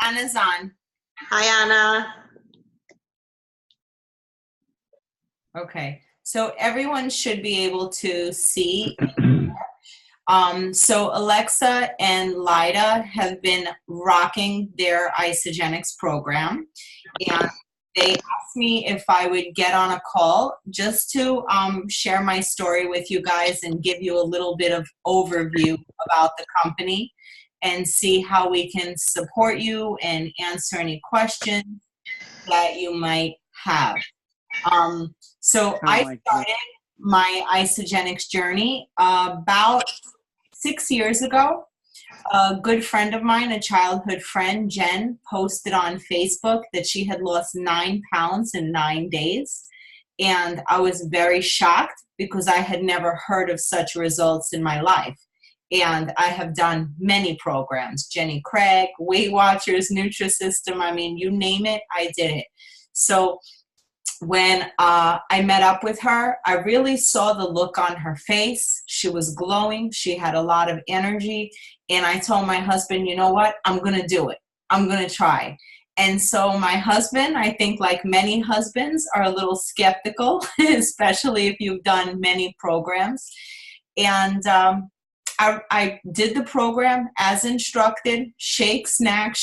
Anna's on. Hi, Anna. Okay. So everyone should be able to see. So Alexa and Lyda have been rocking their Isogenics program, and they asked me if I would get on a call just to share my story with you guys and give you a little bit of overview about the company and see how we can support you and answer any questions that you might have. So I started my isogenics journey about 6 years ago. A good friend of mine, a childhood friend, Jen, posted on Facebook that she had lost 9 pounds in 9 days. And I was very shocked because I had never heard of such results in my life. And I have done many programs, Jenny Craig, Weight Watchers, Nutrisystem, I mean, you name it, I did it. So when I met up with her, I really saw the look on her face. She was glowing. She had a lot of energy. And I told my husband, you know what? I'm going to do it. I'm going to try. And so my husband, I think like many husbands, are a little skeptical, especially if you've done many programs. And I did the program as instructed, shake, snack,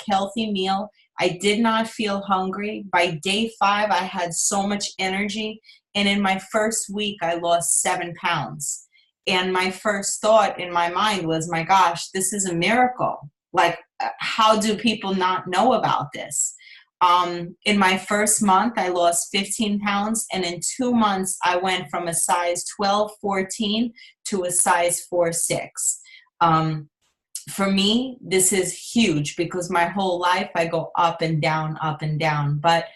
healthy meal. I did not feel hungry. By day 5, I had so much energy. And in my first week, I lost 7 pounds. And my first thought in my mind was, my gosh, this is a miracle. Like, how do people not know about this? In my first month, I lost 15 pounds. And in 2 months, I went from a size 12, 14 to a size 4, 6. For me, this is huge because my whole life I go up and down, up and down. But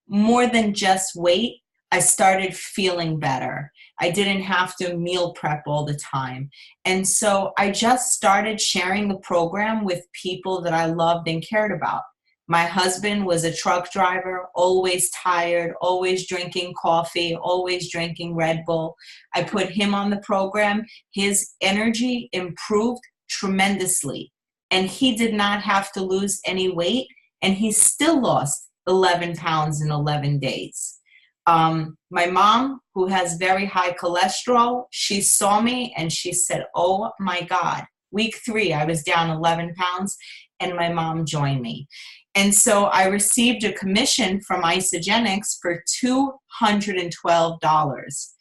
more than just weight, I started feeling better. I didn't have to meal prep all the time. And so I just started sharing the program with people that I loved and cared about. My husband was a truck driver, always tired, always drinking coffee, always drinking Red Bull. I put him on the program. His energy improved tremendously. And he did not have to lose any weight, and he still lost 11 pounds in 11 days. My mom, who has very high cholesterol, she saw me and she said, oh my God, week 3, I was down 11 pounds, and my mom joined me. And so I received a commission from Isogenics for $212.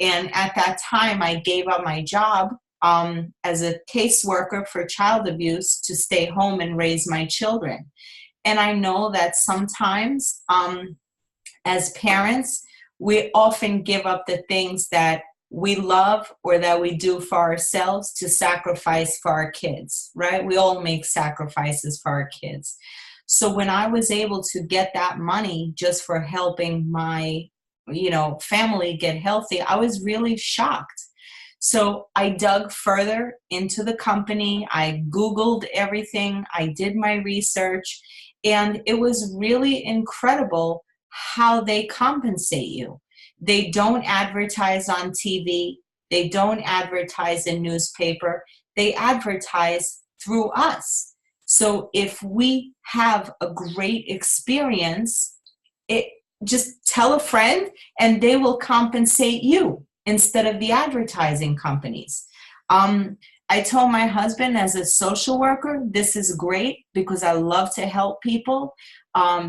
And at that time, I gave up my job as a caseworker for child abuse to stay home and raise my children. And I know that sometimes as parents, we often give up the things that we love or that we do for ourselves to sacrifice for our kids, right? We all make sacrifices for our kids. So when I was able to get that money just for helping my, family get healthy, I was really shocked. So I dug further into the company. I Googled everything. I did my research, and it was really incredible how they compensate you. They don't advertise on TV. They don't advertise in newspaper. They advertise through us. So if we have a great experience, just tell a friend and they will compensate you instead of the advertising companies. I told my husband, as a social worker, this is great because I love to help people.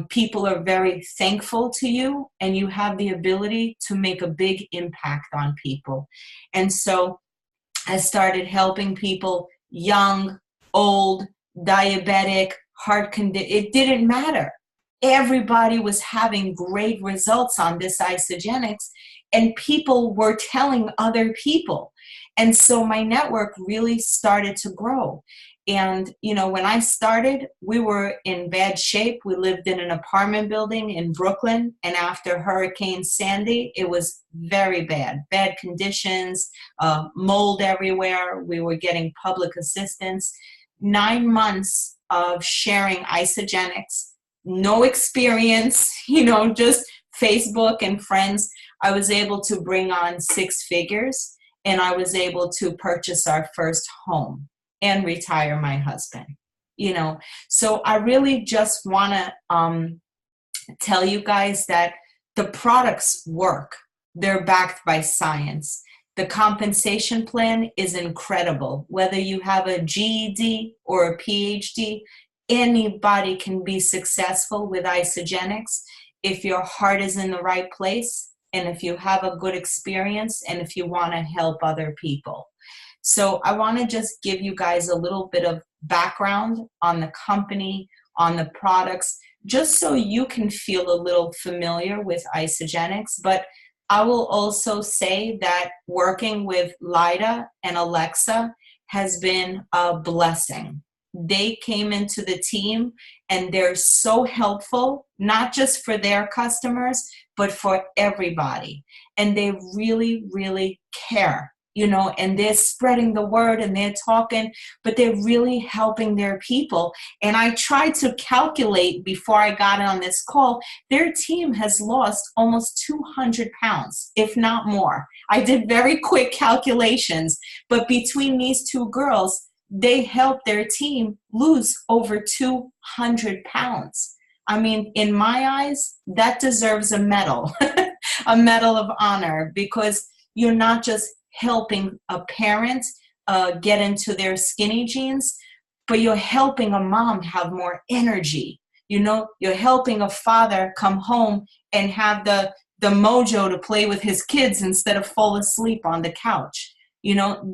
People are very thankful to you, and you have the ability to make a big impact on people. And so I started helping people, young, old, diabetic, heart condition. It didn't matter. Everybody was having great results on this isogenics, and people were telling other people. And so my network really started to grow. And, when I started, we were in bad shape. We lived in an apartment building in Brooklyn. And after Hurricane Sandy, it was very bad conditions, mold everywhere. We were getting public assistance. 9 months of sharing isogenics, no experience, just Facebook and friends. I was able to bring on 6 figures, and I was able to purchase our first home and retire my husband. So I really just want to tell you guys that the products work. They're backed by science. The compensation plan is incredible. Whether you have a GED or a PhD, anybody can be successful with Isogenics if your heart is in the right place and if you have a good experience and if you want to help other people. So I want to just give you guys a little bit of background on the company, on the products, just so you can feel a little familiar with Isogenics. But I will also say that working with Layda and Alexa has been a blessing. They came into the team and they're so helpful, not just for their customers, but for everybody. And they really, really care. And they're spreading the word and they're talking, but they're really helping their people. And I tried to calculate before I got on this call, their team has lost almost 200 pounds, if not more. I did very quick calculations, but between these two girls, they helped their team lose over 200 pounds. I mean, in my eyes, that deserves a medal, a medal of honor, because you're not just helping a parent get into their skinny jeans, but you're helping a mom have more energy. You're helping a father come home and have the mojo to play with his kids instead of fall asleep on the couch.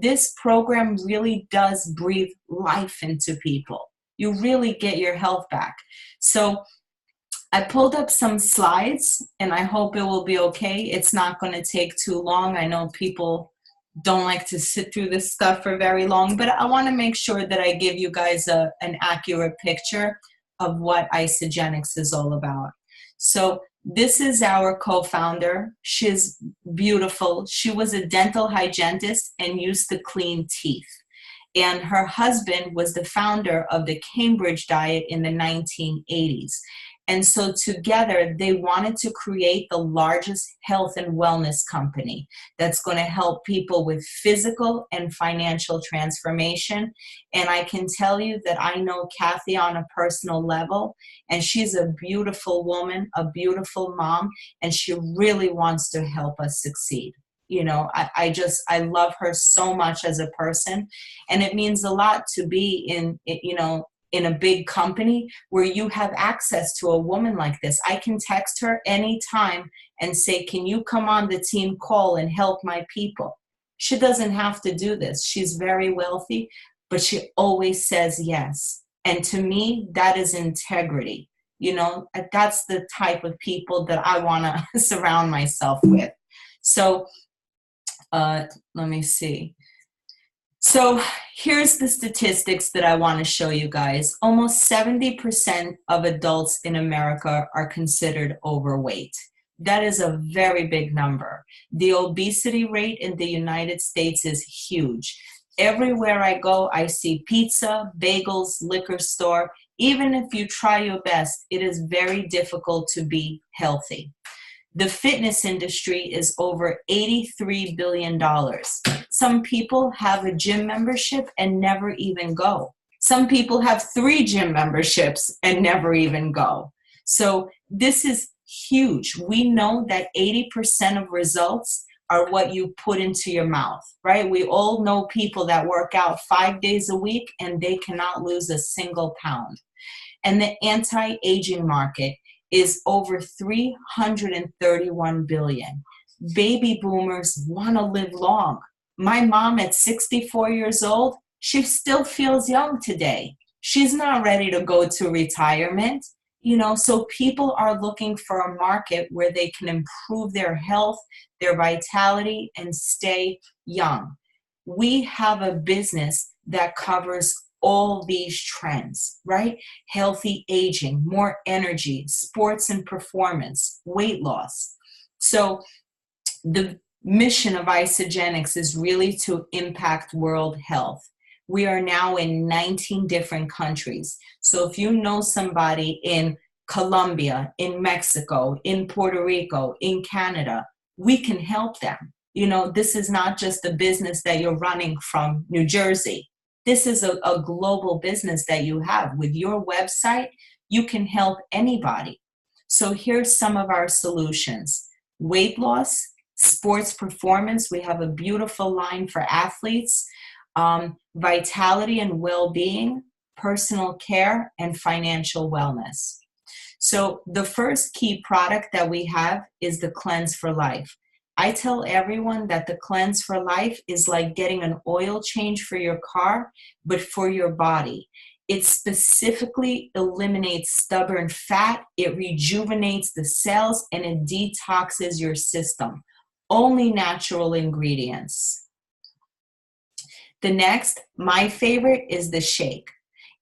This program really does breathe life into people. You really get your health back. So I pulled up some slides and I hope it will be okay. It's not going to take too long. I know people don't like to sit through this stuff for very long, but I want to make sure that I give you guys an accurate picture of what Isogenics is all about. So this is our co-founder. She's beautiful. She was a dental hygienist and used to clean teeth. And her husband was the founder of the Cambridge diet in the 1980s. And so together they wanted to create the largest health and wellness company that's going to help people with physical and financial transformation. And I can tell you that I know Kathy on a personal level, and she's a beautiful woman, a beautiful mom, and she really wants to help us succeed. I love her so much as a person, and it means a lot to be in a big company where you have access to a woman like this. I can text her anytime and say, can you come on the team call and help my people? She doesn't have to do this. She's very wealthy, but she always says yes. And to me, that is integrity. That's the type of people that I want to surround myself with. So let me see. So here's the statistics that I want to show you guys. Almost 70% of adults in America are considered overweight. That is a very big number. The obesity rate in the United States is huge. Everywhere I go, I see pizza, bagels, liquor store. Even if you try your best, it is very difficult to be healthy. The fitness industry is over $83 billion. Some people have a gym membership and never even go. Some people have 3 gym memberships and never even go. So this is huge. We know that 80% of results are what you put into your mouth, right? We all know people that work out 5 days a week and they cannot lose a single pound. And the anti-aging market is over 331 billion. Baby boomers want to live long. My mom at 64 years old, she still feels young today. She's not ready to go to retirement. So people are looking for a market where they can improve their health, their vitality, and stay young. We have a business that covers all these trends, right? Healthy aging, more energy, sports and performance, weight loss. So the mission of Isogenics is really to impact world health. We are now in 19 different countries. So if you know somebody in Colombia, in Mexico, in Puerto Rico, in Canada, we can help them. This is not just a business that you're running from New Jersey. this is a global business that you have. With your website, you can help anybody. So here's some of our solutions. Weight loss, sports performance. We have a beautiful line for athletes. Vitality and well-being, personal care, and financial wellness. So the first key product that we have is the Cleanse for Life. I tell everyone that the Cleanse for Life is like getting an oil change for your car, but for your body. It specifically eliminates stubborn fat, it rejuvenates the cells, and it detoxes your system. Only natural ingredients. The next, my favorite, is the shake.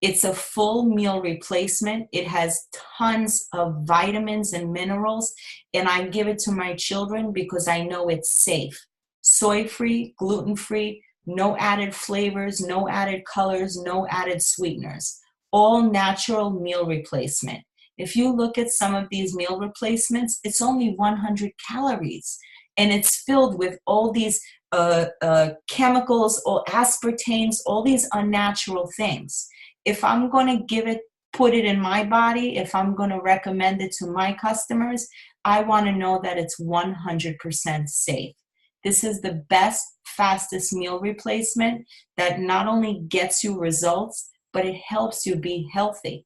It's a full meal replacement. It has tons of vitamins and minerals, and I give it to my children because I know it's safe. Soy-free, gluten-free, no added flavors, no added colors, no added sweeteners. All natural meal replacement. If you look at some of these meal replacements, it's only 100 calories, and it's filled with all these chemicals, or aspartames, all these unnatural things. If I'm going to put it in my body, if I'm going to recommend it to my customers, I want to know that it's 100% safe. This is the best, fastest meal replacement that not only gets you results, but it helps you be healthy.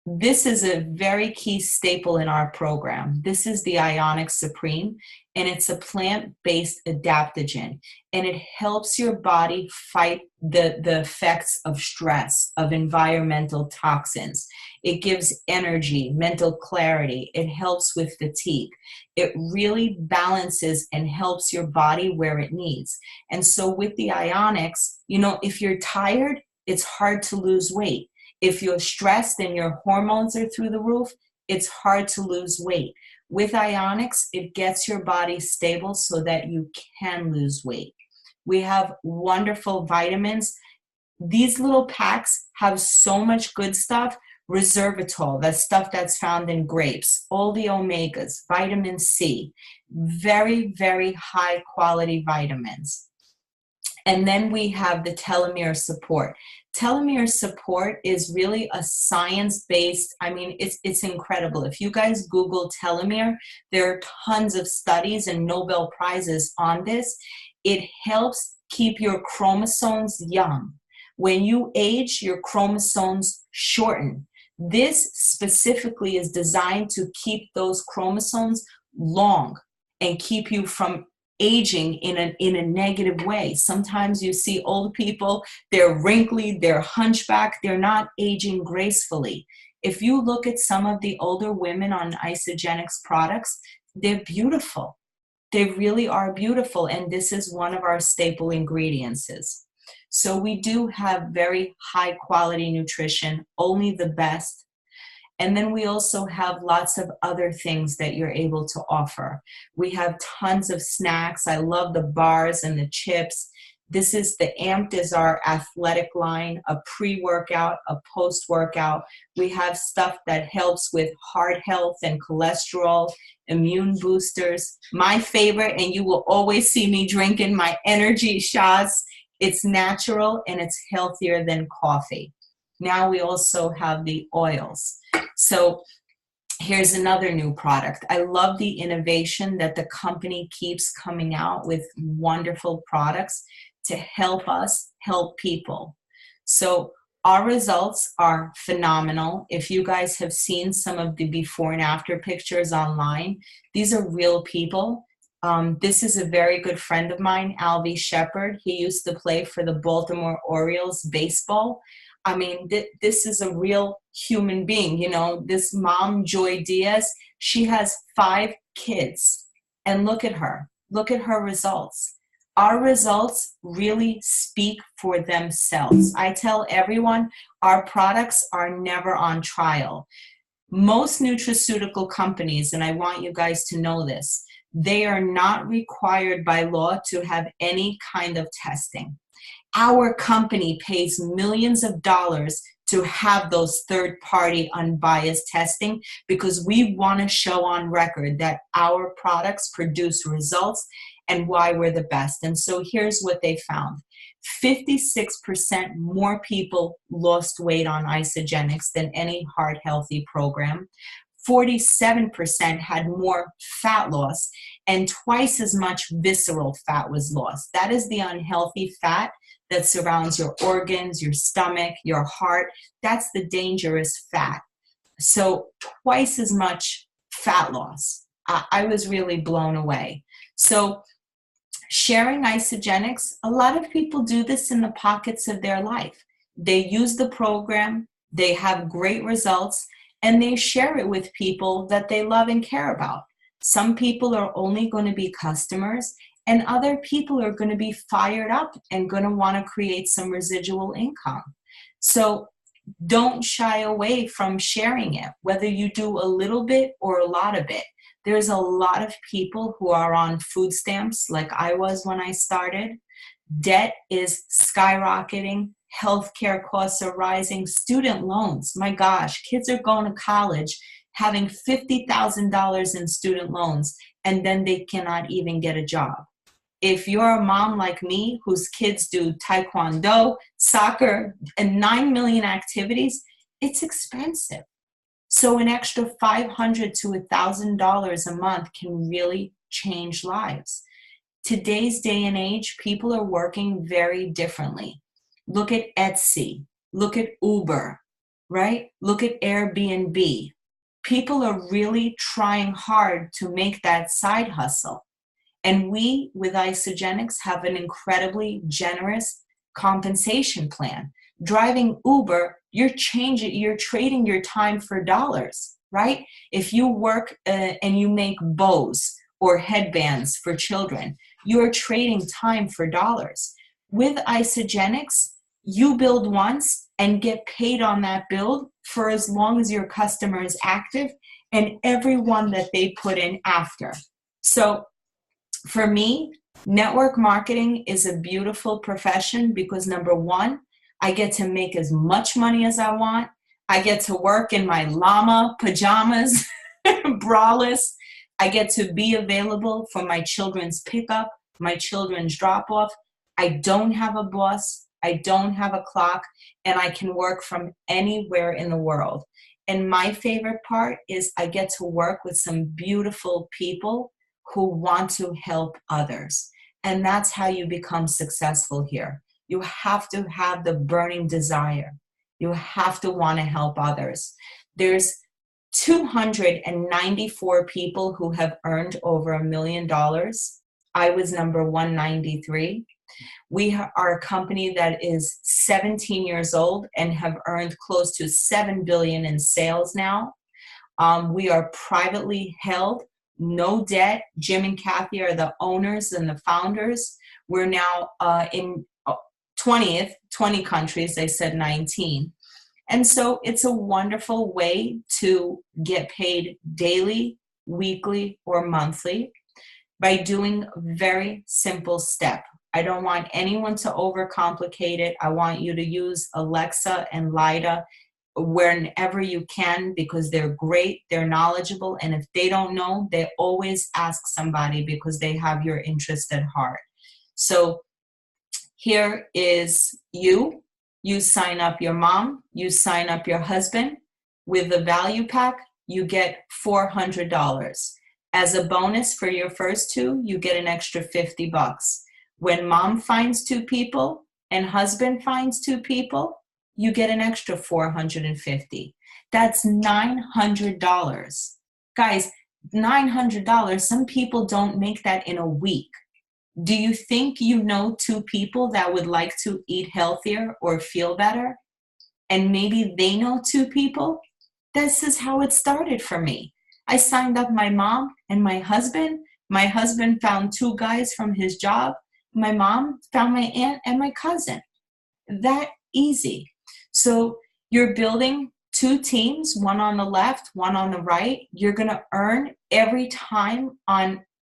This is a very key staple in our program. This is the Ionic Supreme, and it's a plant-based adaptogen, and it helps your body fight the effects of stress, of environmental toxins. It gives energy, mental clarity. It helps with fatigue. It really balances and helps your body where it needs. And so with the Ionics, if you're tired, it's hard to lose weight. If you're stressed and your hormones are through the roof, it's hard to lose weight. With Ionics, it gets your body stable so that you can lose weight. We have wonderful vitamins. These little packs have so much good stuff. Resveratrol, that stuff that's found in grapes, all the omegas, vitamin C, very, very high quality vitamins. And then we have the telomere support. Telomere support is really a science-based, it's incredible. If you guys Google telomere, there are tons of studies and Nobel Prizes on this. It helps keep your chromosomes young. When you age, your chromosomes shorten. This specifically is designed to keep those chromosomes long and keep you from aging in a negative way. Sometimes you see old people, they're wrinkly, they're hunchback, they're not aging gracefully. If you look at some of the older women on Isagenix products, they're beautiful. They really are beautiful, and this is one of our staple ingredients. So we do have very high quality nutrition, only the best. And then we also have lots of other things that you're able to offer. We have tons of snacks. I love the bars and the chips. This is the Amped is our athletic line, a pre-workout, a post-workout. We have stuff that helps with heart health and cholesterol, immune boosters. My favorite, and you will always see me drinking, my energy shots. It's natural and it's healthier than coffee. Now we also have the oils. So here's another new product. I love the innovation that the company keeps coming out with wonderful products to help us help people. So our results are phenomenal. If you guys have seen some of the before and after pictures online, these are real people. This is a very good friend of mine, Alvy Shepard. He used to play for the Baltimore Orioles baseball. This is a real human being. This mom, Joy Diaz, she has 5 kids. And look at her results. Our results really speak for themselves. I tell everyone our products are never on trial. Most nutraceutical companies, and I want you guys to know this, they are not required by law to have any kind of testing. Our company pays millions of dollars to have those third-party unbiased testing because we want to show on record that our products produce results and why we're the best. And so here's what they found. 56% more people lost weight on Isogenics than any heart healthy program. 47% had more fat loss, and twice as much visceral fat was lost. That is the unhealthy fat that surrounds your organs, your stomach, your heart. That's the dangerous fat. So twice as much fat loss. I was really blown away. So sharing Isogenics, a lot of people do this in the pockets of their life. They use the program, they have great results, and they share it with people that they love and care about. Some people are only going to be customers, and other people are going to be fired up and going to want to create some residual income. So don't shy away from sharing it, whether you do a little bit or a lot of it. There's a lot of people who are on food stamps like I was when I started. Debt is skyrocketing. Healthcare costs are rising. Student loans, my gosh, kids are going to college having $50,000 in student loans, and then they cannot even get a job. If you're a mom like me whose kids do taekwondo, soccer, and 9 million activities, it's expensive. So an extra $500 to $1,000 a month can really change lives. Today's day and age, people are working very differently. Look at Etsy, look at Uber, right? Look at Airbnb. People are really trying hard to make that side hustle. And we, with Isogenics, have an incredibly generous compensation plan. Driving Uber, you're trading your time for dollars, right? If you work and you make bows or headbands for children, you're trading time for dollars. With Isogenics, you build once and get paid on that build for as long as your customer is active and everyone that they put in after. So for me, network marketing is a beautiful profession because number one, I get to make as much money as I want. I get to work in my llama pajamas, braless. I get to be available for my children's pickup, my children's drop off. I don't have a boss. I don't have a clock, and I can work from anywhere in the world. And my favorite part is I get to work with some beautiful people who want to help others. And that's how you become successful here. You have to have the burning desire. You have to want to help others. There's 294 people who have earned over $1 million. I was number 193. We are a company that is 17 years old and have earned close to $7 billion in sales now. We are privately held, no debt. Jim and Kathy are the owners and the founders. We're now in 20 countries. They said 19. And so it's a wonderful way to get paid daily, weekly, or monthly by doing a very simple step. I don't want anyone to overcomplicate it. I want you to use Alexa and layda whenever you can because they're great, they're knowledgeable, and if they don't know, they always ask somebody because they have your interest at heart. So here is you sign up your mom, you sign up your husband. With the value pack, you get $400. As a bonus for your first two, you get an extra $50. When mom finds two people and husband finds two people, you get an extra $450. That's $900. Guys, $900, some people don't make that in a week. Do you think you know two people that would like to eat healthier or feel better? And maybe they know two people? This is how it started for me. I signed up my mom and my husband. My husband found two guys from his job. My mom found my aunt and my cousin. That easy. So you're building two teams, one on the left, one on the right. You're going to earn every time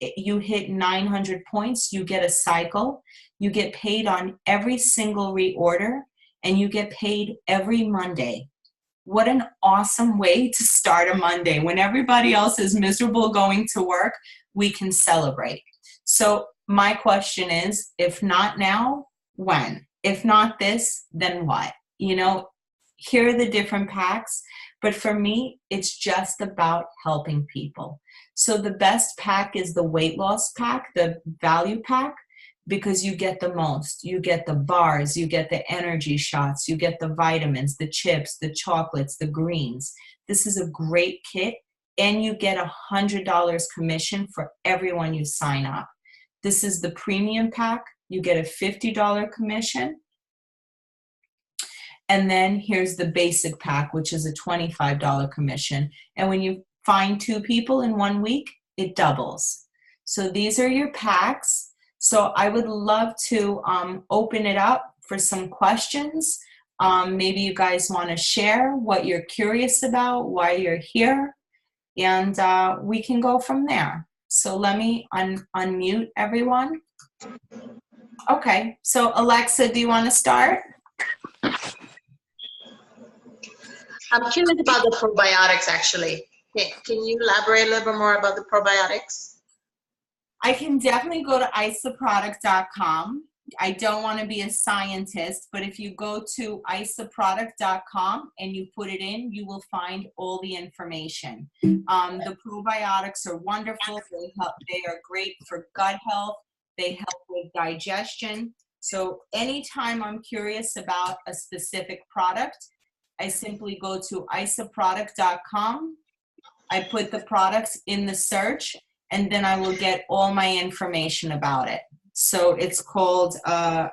you hit 900 points, you get a cycle. You get paid on every single reorder, and you get paid every Monday. What an awesome way to start a Monday. When everybody else is miserable going to work, we can celebrate. So my question is, if not now, when? If not this, then what? You know, here are the different packs. But for me, it's just about helping people. So the best pack is the weight loss pack, the value pack, because you get the most. You get the bars, you get the energy shots, you get the vitamins, the chips, the chocolates, the greens. This is a great kit, and you get $100 commission for everyone you sign up. This is the premium pack. You get a $50 commission. And then here's the basic pack, which is a $25 commission. And when you find 2 people in 1 week, it doubles. So these are your packs. So I would love to open it up for some questions. Maybe you guys want to share what you're curious about, why you're here, and we can go from there. So let me unmute everyone. Okay, so Alexa, do you want to start? I'm curious about the probiotics, actually. Can you elaborate a little bit more about the probiotics? I can definitely go to isaproduct.com. I don't want to be a scientist, but if you go to isaproduct.com and you put it in, you will find all the information. The probiotics are wonderful. They are great for gut health. They help with digestion. So anytime I'm curious about a specific product, I simply go to isaproduct.com. I put the products in the search, and then I will get all my information about it. So it's called, I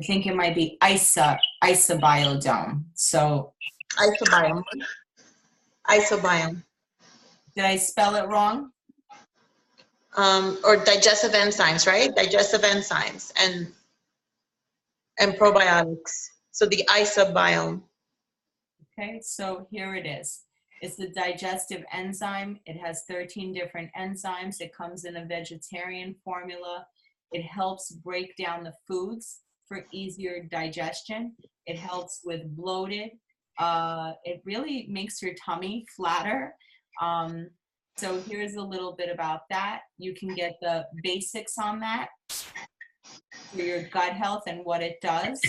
think it might be Isobiodome. So Isobiome. Isobiome. Did I spell it wrong? Or digestive enzymes, right? Digestive enzymes and probiotics. So the isobiome. Okay, so here it is. It's the digestive enzyme. It has 13 different enzymes. It comes in a vegetarian formula. It helps break down the foods for easier digestion. It helps with bloated. It really makes your tummy flatter. So here's a little bit about that. You can get the basics on that for your gut health and what it does,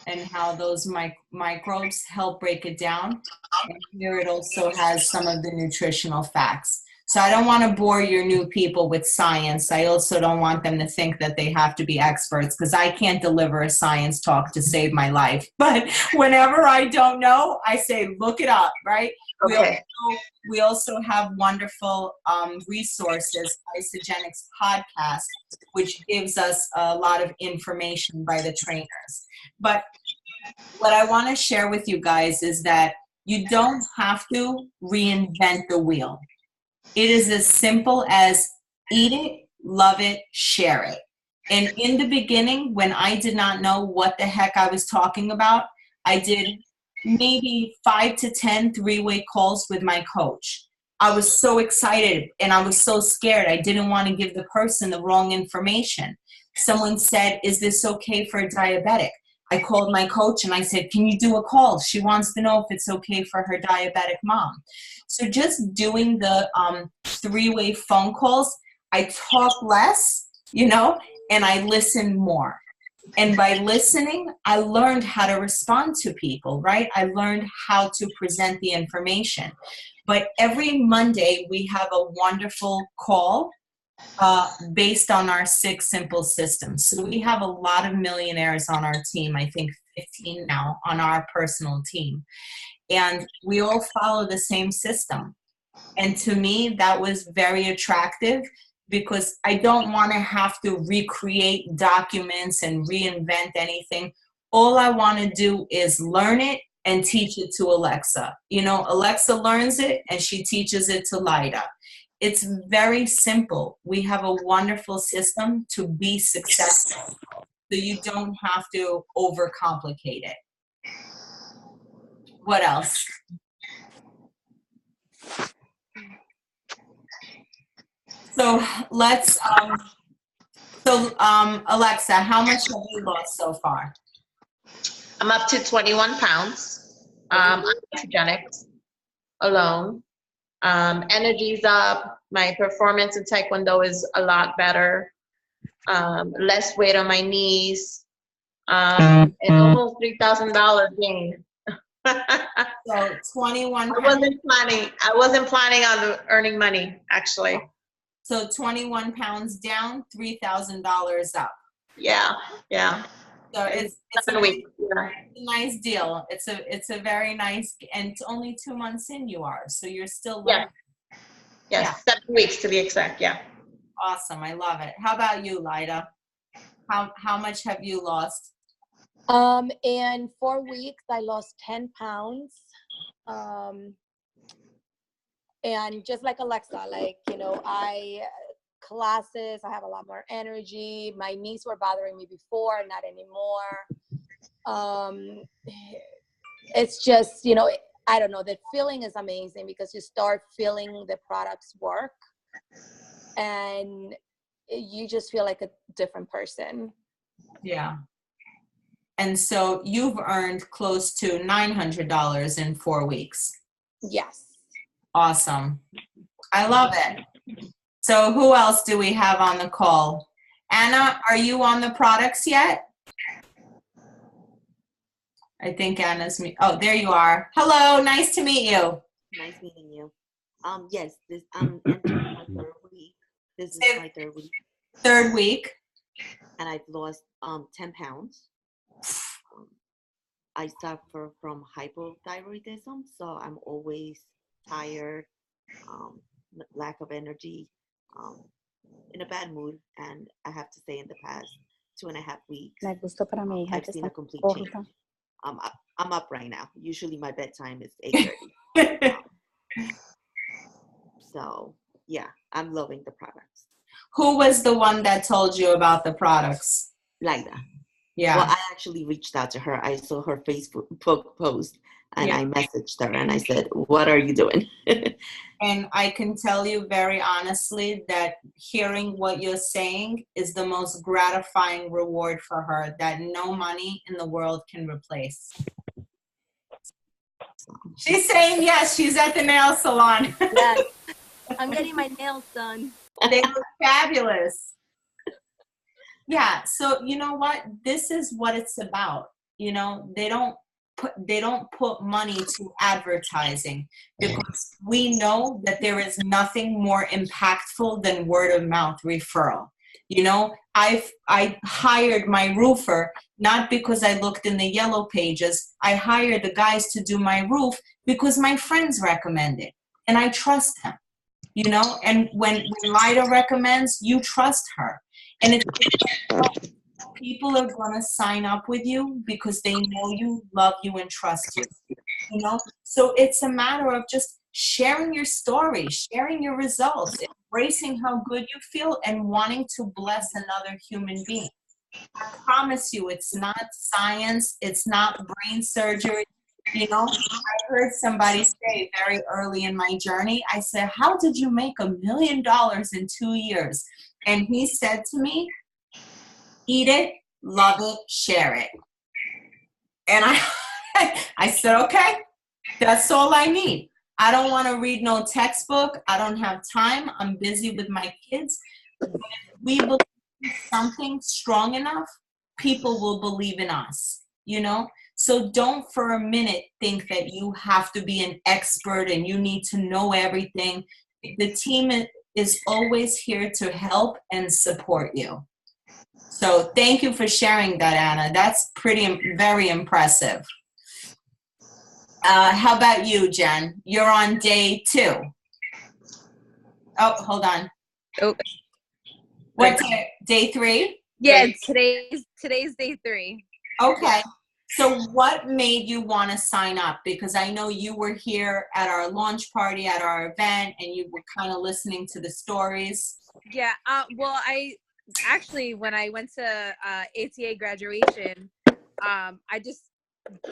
and how those microbes help break it down. And here it also has some of the nutritional facts. So I don't want to bore your new people with science. I also don't want them to think that they have to be experts, because I can't deliver a science talk to save my life. But whenever I don't know, I say, look it up, right? Okay. We also have wonderful resources, Isogenics podcast, which gives us a lot of information by the trainers. But what I want to share with you guys is that you don't have to reinvent the wheel. It is as simple as eat it, love it, share it. And in the beginning, when I did not know what the heck I was talking about, I did maybe 5 to 10 three-way calls with my coach. I was so excited and I was so scared. I didn't want to give the person the wrong information. Someone said, is this okay for a diabetic? I called my coach and I said, can you do a call? She wants to know if it's okay for her diabetic mom. So just doing the three-way phone calls, I talk less, and I listen more. And by listening, I learned how to respond to people, right? I learned how to present the information. But every Monday, we have a wonderful call based on our 6 simple systems. So we have a lot of millionaires on our team, I think 15 now on our personal team. And we all follow the same system. And to me, that was very attractive, because I don't want to have to recreate documents and reinvent anything. All I want to do is learn it and teach it to Alexa. Alexa learns it and she teaches it to Layda. It's very simple. We have a wonderful system to be successful, so you don't have to overcomplicate it. What else? So let's, Alexa, how much have you lost so far? I'm up to 21 pounds. Isogenics alone. Energy's up. My performance in Taekwondo is a lot better. less weight on my knees, and almost $3,000 gain. So 21 I pounds. wasn't planning. I wasn't planning on earning money, actually. So 21 pounds down, $3,000 up. Yeah, yeah. So it's a 7 weeks. Yeah. nice deal. It's a very nice, and it's only 2 months in you are, so you're still Yeah. learning. Yes, 7 weeks to be exact. Yeah. Awesome. I love it. How about you, Lyda? How much have you lost? In 4 weeks, I lost 10 pounds. And just like Alexa, like, you know, classes, I have a lot more energy. My knees were bothering me before, not anymore. It's just, you know, I don't know, the feeling is amazing because you start feeling the products work and you just feel like a different person. Yeah. And so you've earned close to $900 in 4 weeks. Yes. Awesome. I love it. So who else do we have on the call? Anna, are you on the products yet? I think Anna's me. Oh, there you are. Hello, nice to meet you. Nice meeting you. Yes, I'm entering my 3rd week. This is my 3rd week. 3rd week. And I've lost 10 pounds. I suffer from hypothyroidism, so I'm always tired, lack of energy, in a bad mood. And I have to say, in the past 2.5 weeks, I've seen a complete change. I'm up right now. Usually my bedtime is 8:30. So yeah, I'm loving the products. Who was the one that told you about the products? Layda. Yeah. Well, I actually reached out to her. I saw her Facebook post and I messaged her and I said, what are you doing? And I can tell you very honestly that hearing what you're saying is the most gratifying reward for her that no money in the world can replace. She's saying yes, she's at the nail salon. Yes. I'm getting my nails done. They look fabulous. Yeah, so you know what? This is what it's about. You know, they don't put money to advertising because we know that there is nothing more impactful than word of mouth referral. You know, I hired my roofer not because I looked in the yellow pages. I hired the guys to do my roof because my friends recommended, and I trust them. You know, and when Lyda recommends, you trust her, and it's people are going to sign up with you because they know you, love you, and trust you. You know, so it's a matter of just sharing your story, sharing your results, embracing how good you feel, and wanting to bless another human being. I promise you, it's not science, it's not brain surgery. You know, I heard somebody say very early in my journey, I said, how did you make $1 million in 2 years? And he said to me, eat it, love it, share it. And I said, okay, that's all I need. I don't want to read no textbook. I don't have time. I'm busy with my kids. But if we believe in something strong enough, people will believe in us, you know? So don't for a minute think that you have to be an expert and you need to know everything. The team is always here to help and support you. So thank you for sharing that, Anna. That's very impressive. How about you, Jen? You're on day 2. Oh, hold on. Oh. What day 3? Yeah, today's day 3. Okay. So what made you want to sign up? Because I know you were here at our launch party, at our event, and you were kind of listening to the stories. Yeah. Well, I actually, when I went to ATA graduation, I just,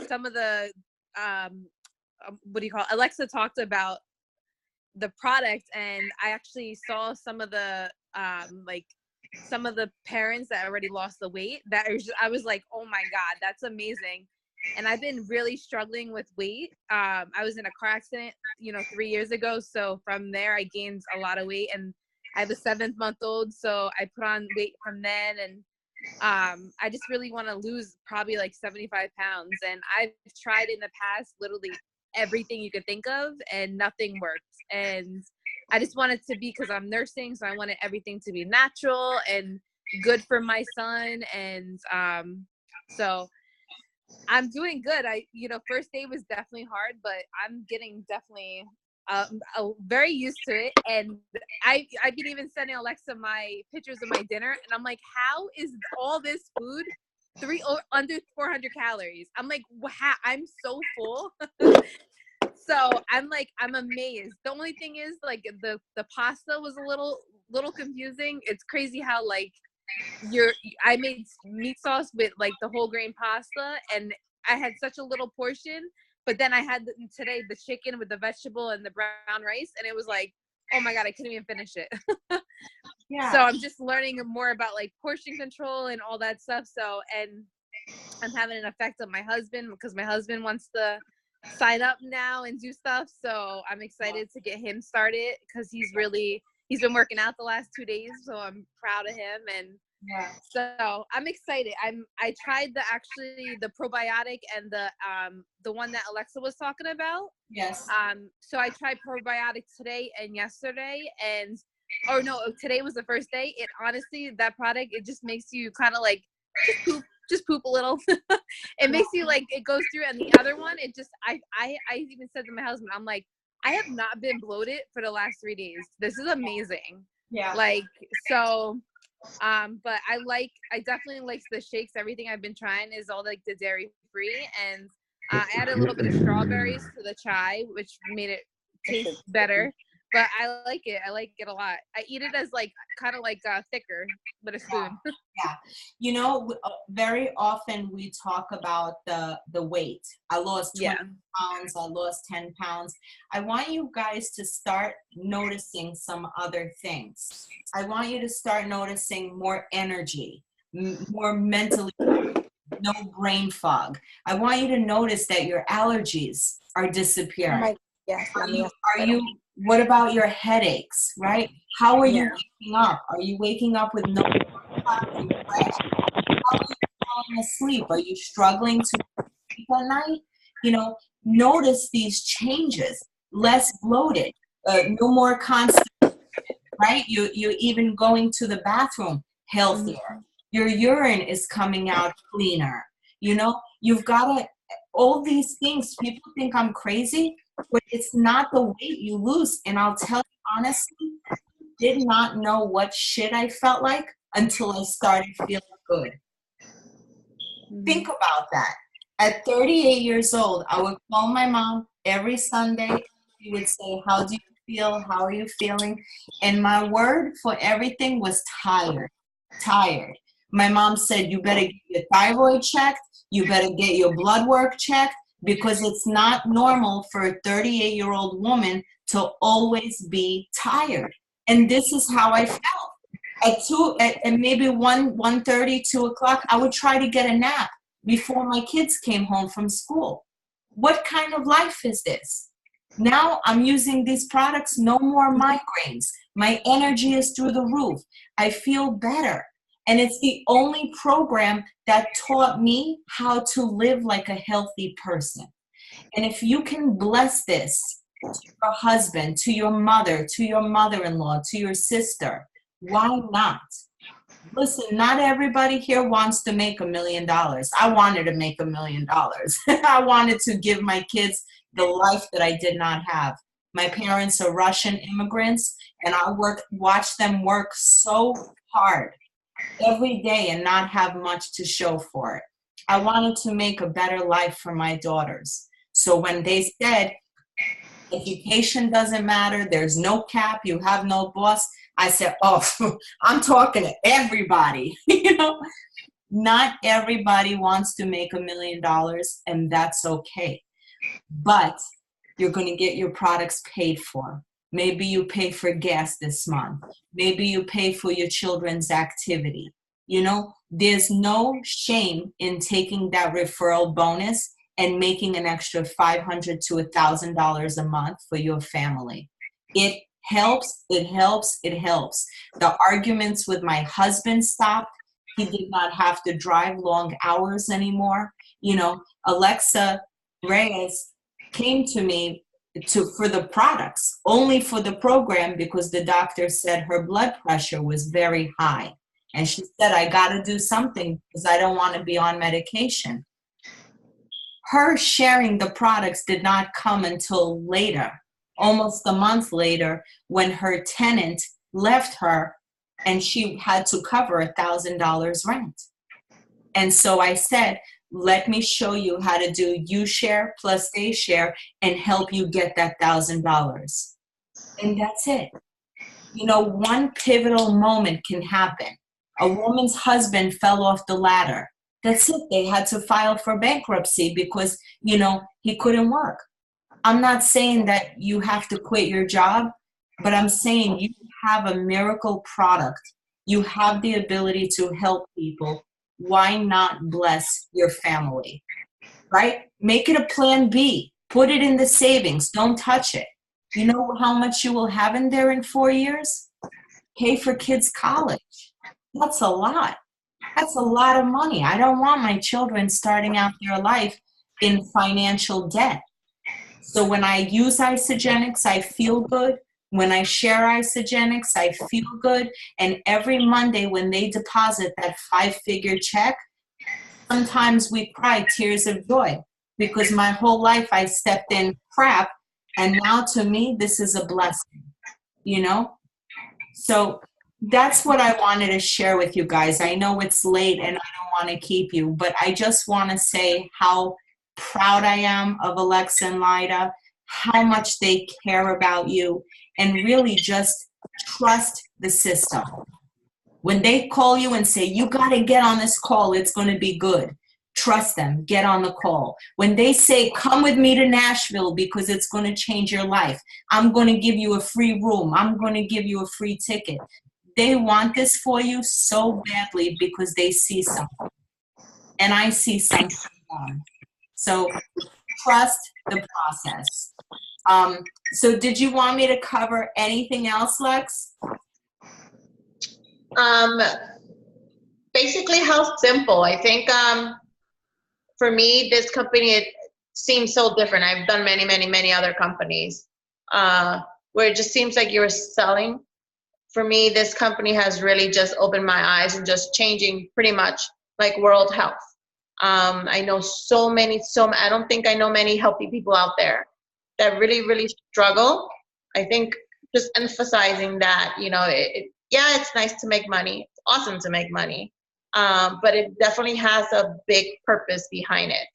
some of the, what do you call it? Alexa talked about the product, and I actually saw some of the, some of the parents that already lost the weight I was like, oh my God, that's amazing. And I've been really struggling with weight. I was in a car accident, 3 years ago. So from there I gained a lot of weight, and I have a 7-month-old, so I put on weight from then, and I just really want to lose probably like 75 pounds. And I've tried in the past literally everything you could think of, and nothing worked. And I just wanted to be, because I'm nursing, so I wanted everything to be natural and good for my son. And so I'm doing good. First day was definitely hard, but I'm getting definitely very used to it. And I've been even sending Alexa my pictures of my dinner, and I'm like, how is all this food under 400 calories? I'm like, wow, I'm so full. So I'm amazed. The only thing is, like, the pasta was a little confusing. It's crazy how, like, I made meat sauce with like the whole grain pasta, and I had such a little portion, but then I had today the chicken with the vegetable and the brown rice, and it was like, oh my God, I couldn't even finish it. Yeah. So I'm just learning more about like portion control and all that stuff. So, and I'm having an effect on my husband, because my husband wants to sign up now and do stuff. So I'm excited to get him started, because he's been working out the last 2 days. So I'm proud of him. And Yeah. so I'm excited. I tried the probiotic and the one that Alexa was talking about. Yes. So I tried probiotic today and yesterday, and today was the first day. It honestly, that product, it just makes you kind of like just poop a little. It makes you like, it goes through. And the other one, it just, I even said to my husband, I'm like, I have not been bloated for the last 3 days. This is amazing. Yeah. Like, so, but I definitely like the shakes. Everything I've been trying is all like the dairy free, and I added a little bit of strawberries to the chai, which made it taste better. But I like it. I like it a lot. I eat it as like kind of like thicker with a spoon. Yeah. Very often we talk about the weight. I lost 20 pounds. I lost 10 pounds. I want you guys to start noticing some other things. I want you to start noticing more energy, more mentally, no brain fog. I want you to notice that your allergies are disappearing. What about your headaches, right? How are you waking up? Are you waking up with no How are you falling asleep? Are you struggling to sleep at night? Notice these changes. Less bloated, no more constipation, right? You're even going to the bathroom healthier. Your urine is coming out cleaner. You've got to, all these things, people think I'm crazy, but it's not the weight you lose. And I'll tell you honestly, I did not know what shit I felt like until I started feeling good. Think about that. At 38 years old, I would call my mom every Sunday. She would say, how do you feel? How are you feeling? And my word for everything was tired. Tired. My mom said, you better get your thyroid checked. You better get your blood work checked, because it's not normal for a 38-year-old woman to always be tired. And this is how I felt. At maybe 1:30, 2 o'clock, I would try to get a nap before my kids came home from school. What kind of life is this? Now I'm using these products, no more migraines. My energy is through the roof. I feel better. And it's the only program that taught me how to live like a healthy person. And if you can bless this to your husband, to your mother, to your mother-in-law, to your sister, why not? Listen, not everybody here wants to make $1 million. I wanted to make $1 million. I wanted to give my kids the life that I did not have. My parents are Russian immigrants, and I watched them work so hard every day and not have much to show for it. I wanted to make a better life for my daughters. So when they said, education doesn't matter, there's no cap, you have no boss, I said, oh, I'm talking to everybody. Not everybody wants to make $1 million, and that's okay. But you're going to get your products paid for. Maybe you pay for gas this month. Maybe you pay for your children's activity. There's no shame in taking that referral bonus and making an extra $500 to $1,000 a month for your family. It helps, it helps, it helps. The arguments with my husband stopped. He did not have to drive long hours anymore. You know, Alexa Reyes came to me for the products, only for the program, because the doctor said her blood pressure was very high. And she said, I got to do something because I don't want to be on medication. Her sharing the products did not come until later, almost a month later, when her tenant left her and she had to cover $1,000 rent. And so I said, let me show you how to do you share plus they share and help you get that $1,000. And that's it. You know, one pivotal moment can happen. A woman's husband fell off the ladder. That's it. They had to file for bankruptcy because, you know, he couldn't work. I'm not saying that you have to quit your job, but I'm saying you have a miracle product. You have the ability to help people. Why not bless your family, right? Make it a plan B. Put it in the savings. Don't touch it. You know how much you will have in there in 4 years? Pay for kids' college. That's a lot. That's a lot of money. I don't want my children starting out their life in financial debt. So when I use Isogenics, I feel good. When I share Isogenics, I feel good. And every Monday when they deposit that 5-figure check, sometimes we cry tears of joy because my whole life I stepped in crap. And now to me, this is a blessing, you know? So that's what I wanted to share with you guys. I know it's late and I don't want to keep you, but I just want to say how proud I am of Alexa and Layda, how much they care about you, and really just trust the system. When they call you and say, you got to get on this call, it's going to be good. Trust them, get on the call. When they say, come with me to Nashville because it's going to change your life, I'm going to give you a free room, I'm going to give you a free ticket. They want this for you so badly because they see something. And I see something wrong. So trust the process. So did you want me to cover anything else, Lex? Basically how simple. I think for me, this company, it seems so different. I've done many other companies where it just seems like you're selling. For me, this company has really just opened my eyes and just changing pretty much like world health. I know I don't think I know many healthy people out there that really struggle. I think just emphasizing that, you know, yeah, it's nice to make money. It's awesome to make money. But it definitely has a big purpose behind it.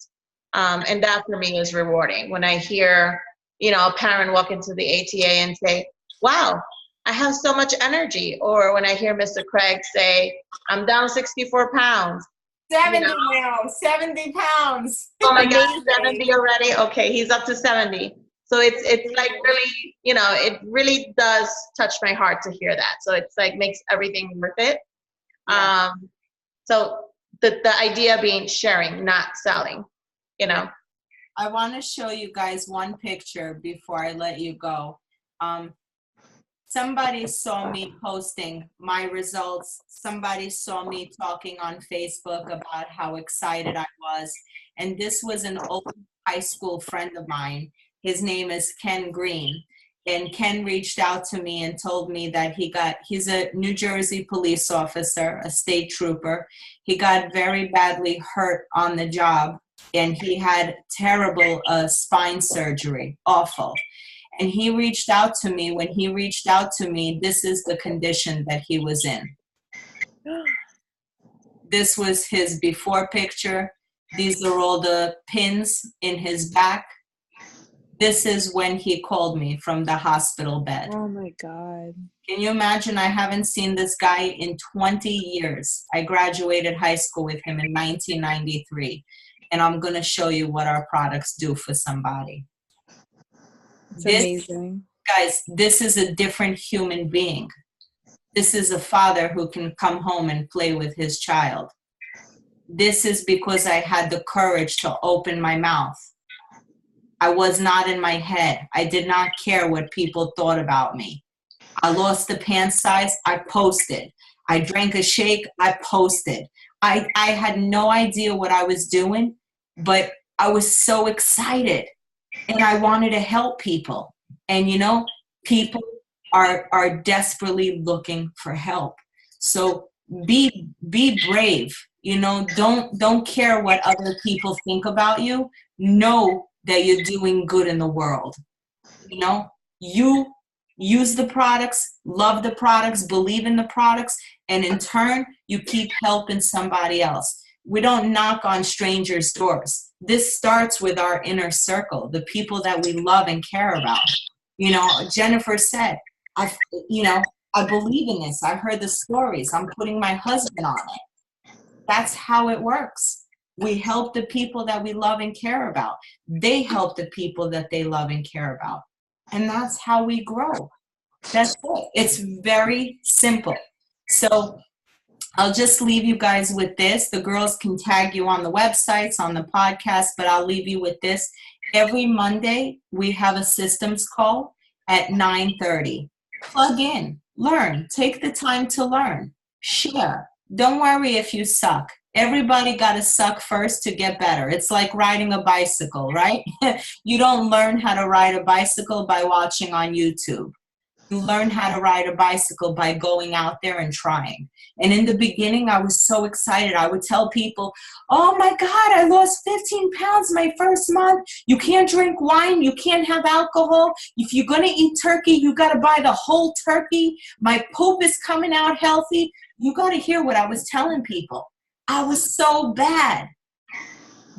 And that for me is rewarding. When I hear, you know, a parent walk into the ATA and say, wow, I have so much energy. Or when I hear Mr. Craig say, I'm down 64 pounds. 70 now, 70 pounds. Oh my God, 70 already? Okay, he's up to 70. So it's like really, you know, it really does touch my heart to hear that. So it's like makes everything worth it. Yeah. So the idea being sharing, not selling, you know. I want to show you guys one picture before I let you go. Somebody saw me posting my results. Somebody saw me talking on Facebook about how excited I was. And this was an old high school friend of mine. His name is Ken Green. And Ken reached out to me and told me that he's a New Jersey police officer, a state trooper. He got very badly hurt on the job and he had terrible spine surgery, awful. And he reached out to me. When he reached out to me, this is the condition that he was in. This was his before picture. These are all the pins in his back. This is when he called me from the hospital bed. Oh my God. Can you imagine? I haven't seen this guy in 20 years. I graduated high school with him in 1993. And I'm going to show you what our products do for somebody. It's amazing. Guys, this is a different human being. This is a father who can come home and play with his child. This is because I had the courage to open my mouth. I was not in my head. I did not care what people thought about me. I lost the pants size, I posted. I drank a shake, I posted. I had no idea what I was doing, but I was so excited and I wanted to help people. And you know, people are desperately looking for help. So be brave. You know, don't care what other people think about you. Know that you're doing good in the world. You know, you use the products, love the products, believe in the products, and in turn, you keep helping somebody else. We don't knock on strangers' doors. This starts with our inner circle, the people that we love and care about. You know, Jennifer said, you know, I believe in this. I heard the stories. I'm putting my husband on it. That's how it works. We help the people that we love and care about. They help the people that they love and care about. And that's how we grow. That's it. It's very simple. So I'll just leave you guys with this. The girls can tag you on the websites, on the podcast, but I'll leave you with this. Every Monday, we have a systems call at 9:30. Plug in, learn, take the time to learn, share. Don't worry if you suck. Everybody got to suck first to get better. It's like riding a bicycle, right? You don't learn how to ride a bicycle by watching on YouTube. You learn how to ride a bicycle by going out there and trying. And in the beginning, I was so excited. I would tell people, oh my God, I lost 15 pounds my first month. You can't drink wine. You can't have alcohol. If you're going to eat turkey, you got to buy the whole turkey. My poop is coming out healthy. You got to hear what I was telling people. I was so bad,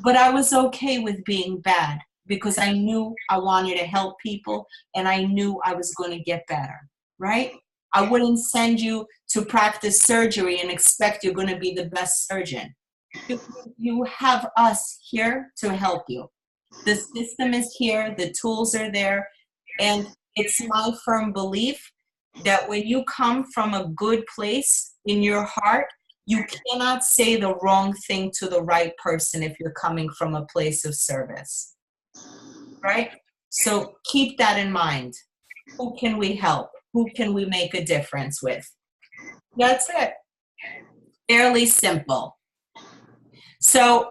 but I was okay with being bad because I knew I wanted to help people and I knew I was going to get better, right? I wouldn't send you to practice surgery and expect you're going to be the best surgeon. You have us here to help you. The system is here, the tools are there, and it's my firm belief that when you come from a good place in your heart, you cannot say the wrong thing to the right person if you're coming from a place of service, right? So keep that in mind. Who can we help? Who can we make a difference with? That's it. Fairly simple. So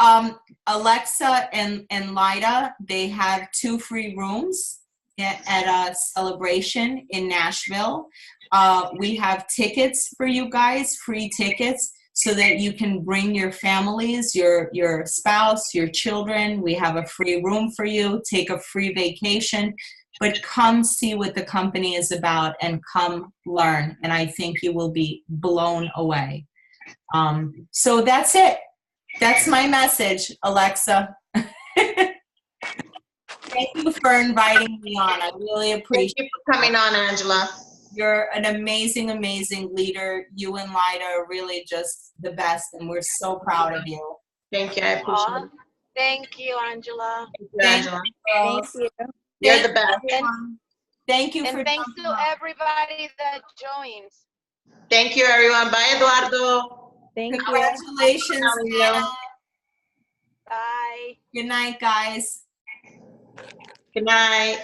Alexa and Lyda, they have 2 free rooms at a celebration in Nashville. We have tickets for you guys, free tickets, so that you can bring your families, your spouse, your children. We have a free room for you. Take a free vacation, but come see what the company is about and come learn. And I think you will be blown away. So that's it. That's my message, Alexa. Thank you for inviting me on. I really appreciate it. Thank you for coming on, Angela. You're an amazing, amazing leader. You and Lyda are really just the best, and we're so proud of you. Thank you. I appreciate it. Thank you, Angela. Thank you, Angela. Thank you. You're the best. Thank you for And thanks coming to on. everybody that joins. Thank you, everyone. Bye, Eduardo. Thank you. Congratulations, Anna. Bye. Good night, guys. Good night.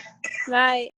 Bye.